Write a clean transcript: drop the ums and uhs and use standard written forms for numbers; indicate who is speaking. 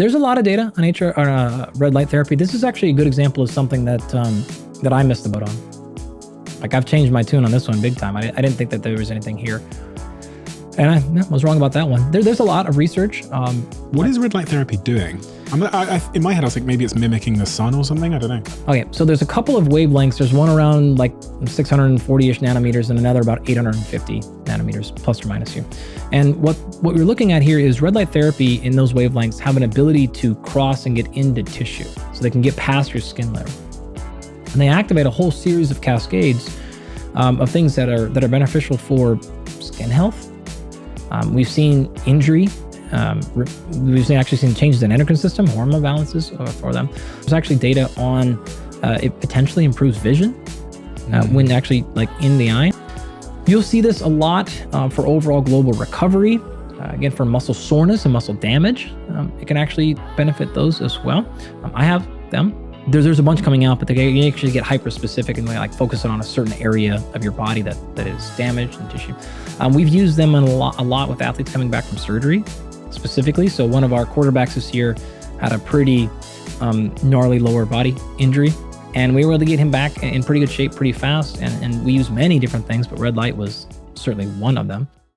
Speaker 1: There's a lot of data on red light therapy. This is actually a good example of something that that I missed the boat on. Like, I've changed my tune on this one big time. I didn't think that there was anything here. And I was wrong about that one. There's a lot of research.
Speaker 2: What is red light therapy doing? In my head, I was like, maybe it's mimicking the sun or something. I don't know.
Speaker 1: Okay, so there's a couple of wavelengths. There's one around like 640-ish nanometers and another about 850 nanometers, plus or minus here. And what we're looking at here is red light therapy in those wavelengths have an ability to cross and get into tissue. So they can get past your skin layer. And they activate a whole series of cascades of things that are beneficial for skin health. We've seen injury. We've actually seen changes in endocrine system, hormone balances for them. There's actually data on it potentially improves vision when actually like in the eye. You'll see this a lot for overall global recovery. Again, for muscle soreness and muscle damage, it can actually benefit those as well. I have them. There's a bunch coming out, but they actually get hyper specific and like focus on a certain area of your body that is damaged in tissue. We've used them a lot with athletes coming back from surgery specifically. So one of our quarterbacks this year had a pretty gnarly lower body injury, and we were able to get him back in pretty good shape pretty fast. And we used many different things, but red light was certainly one of them.